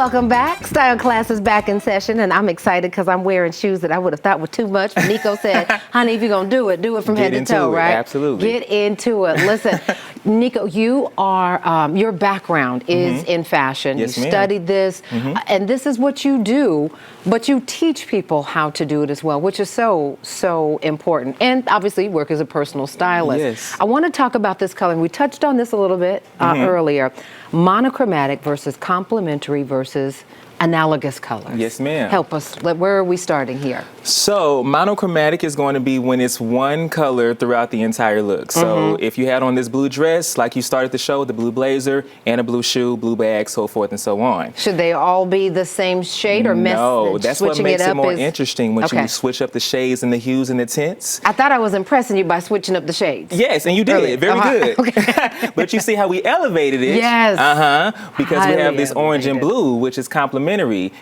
Welcome back. Style class is back in session, and I'm excited because I'm wearing shoes that I would have thought were too much. But Nico said, honey, if you're going to do it from head to toe, right? Absolutely. Get into it. Listen, Nico, you are, your background is in fashion. Yes, you ma'am. studied this, and this is what you do, but you teach people how to do it as well, which is so important. And obviously, you work as a personal stylist. Yes. I want to talk about this color. We touched on this a little bit earlier. Monochromatic versus complementary versus analogous colors. Yes, ma'am. Help us. Where are we starting here? So monochromatic is going to be when it's one color throughout the entire look. So if you had on this blue dress, like you started the show with the blue blazer and a blue shoe, blue bag, so forth and so on. Should they all be the same shade or No, that's what makes it more is... interesting when you switch up the shades and the hues and the tints. I thought I was impressing you by switching up the shades. Yes, and you did. Early. Very good. Okay. But you see how we elevated it? Yes. Because we have this orange and elevated. blue, which is complementary.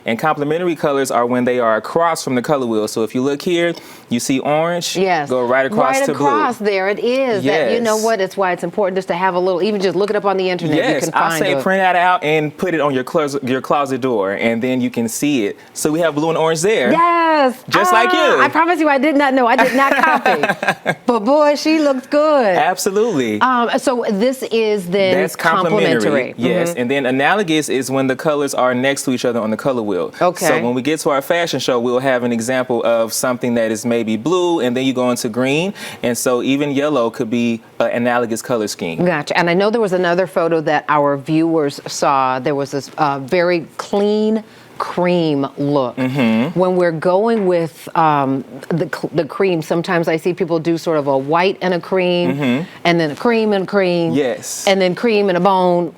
And complementary colors are when they are across from the color wheel. So if you look here, you see orange, go right across to blue. Right across there it is. Yes. That, you know what? It's why it's important just to have a little, even just look it up on the internet. Yes, you can find I say print that out and put it on your closet door, and then you can see it. So we have blue and orange there. Yes. Just like you. I promise you I did not know. I did not copy. But boy, she looks good. Absolutely. So this is then That's complementary. Yes, Mm-hmm. and then analogous is when the colors are next to each other on the color wheel. Okay. So when we get to our fashion show, we'll have an example of something that is maybe blue, and then you go into green, and so even yellow could be an analogous color scheme. Gotcha. And I know there was another photo that our viewers saw. There was this very clean cream look. When we're going with the cream, sometimes I see people do sort of a white and a cream, and then a cream and cream, Yes. and then cream and a bone.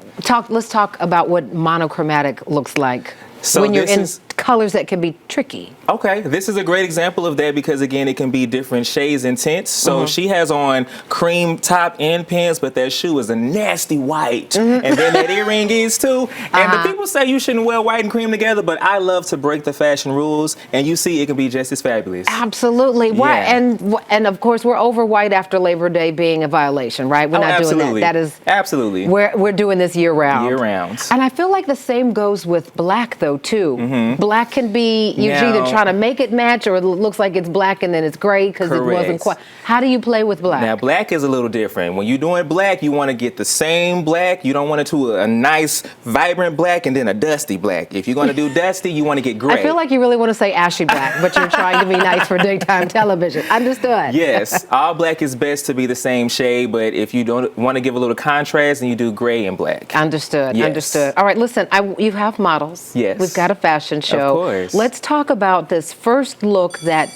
Let's talk about what monochromatic looks like when you're in colors that can be tricky. Okay, this is a great example of that because, again, it can be different shades and tints. So she has on cream top and pants, but that shoe is a nasty white. And then that earring is too. And the people say you shouldn't wear white and cream together, but I love to break the fashion rules. And you see it can be just as fabulous. Absolutely. Why? And of course, we're over white after Labor Day being a violation, right? We're not doing that. That is absolutely. We're doing this year round. Year round. And I feel like the same goes with black, though, too. Black can be, you're either trying to make it match or it looks like it's black and then it's gray because it wasn't quite. How do you play with black? Now, black is a little different. When you're doing black, you want to get the same black. You don't want to do a nice, vibrant black and then a dusty black. If you're going to do dusty, you want to get gray. I feel like you really want to say ashy black, but you're trying to be nice for daytime television. Understood. Yes, all black is best to be the same shade, but if you don't want to give a little contrast, then you do gray and black. Understood. Yes. Understood. All right, listen, you have models. Yes. We've got a fashion show. Of course. Let's talk about this first look that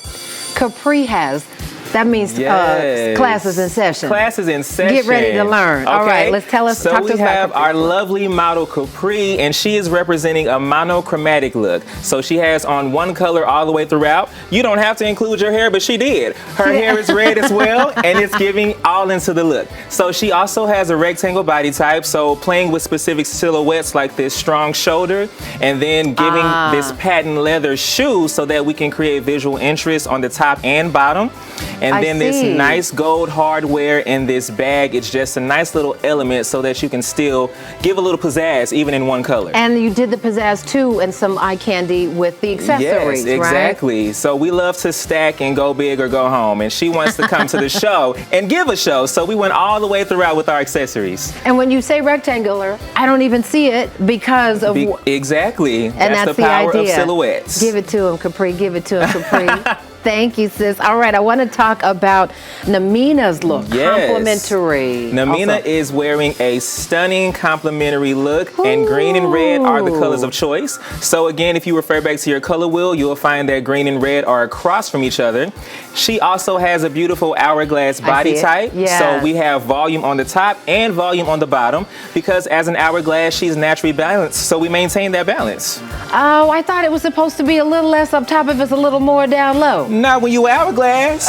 Capri has. That means classes in session. Classes in session. Get ready to learn. Okay. All right, let's talk to us about So we have our lovely model Capri, and she is representing a monochromatic look. So she has on one color all the way throughout. You don't have to include your hair, but she did. Her hair is red as well, and it's giving all into the look. So she also has a rectangle body type, so playing with specific silhouettes like this strong shoulder, and then giving this patent leather shoe so that we can create visual interest on the top and bottom. And then this nice gold hardware in this bag. It's just a nice little element so that you can still give a little pizzazz even in one color. And you did the pizzazz too and some eye candy with the accessories, yes, exactly. Right? So we love to stack and go big or go home. And she wants to come to the show and give a show. So we went all the way throughout with our accessories. And when you say rectangular, I don't even see it because of... Exactly. And that's the power idea. of silhouettes. Give it to him, Capri. Give it to him, Capri. Thank you, sis. All right, I want to talk about Namina's look. Yes. Complimentary. Namina is wearing a stunning complimentary look, and green and red are the colors of choice. So again, if you refer back to your color wheel, you'll find that green and red are across from each other. She also has a beautiful hourglass body type. Yeah. So we have volume on the top and volume on the bottom, because as an hourglass, she's naturally balanced. So we maintain that balance. Oh, I thought it was supposed to be a little less up top if it's a little more down low. Not when you hourglass.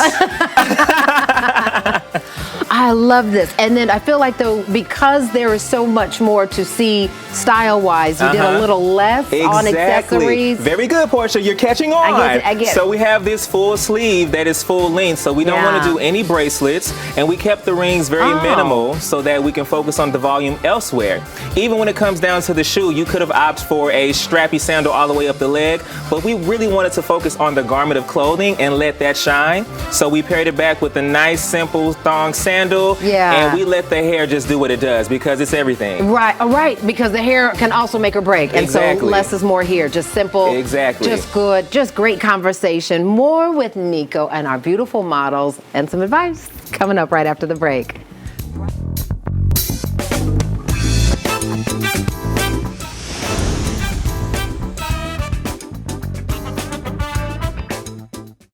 I love this. And then I feel like, though, because there is so much more to see style-wise, you did a little less on accessories. Very good, Portia. You're catching on. I get it. So we have this full sleeve that is full length, so we don't want to do any bracelets, and we kept the rings very minimal so that we can focus on the volume elsewhere. Even when it comes down to the shoe, you could have opted for a strappy sandal all the way up the leg, but we really wanted to focus on the garment of clothing and let that shine. So we paired it back with a nice, simple thong sandal, and we let the hair just do what it does because it's everything. Right, because the hair can also make or break. And so less is more here. Just simple, just good, just great conversation. More with Nico and our beautiful models and some advice coming up right after the break.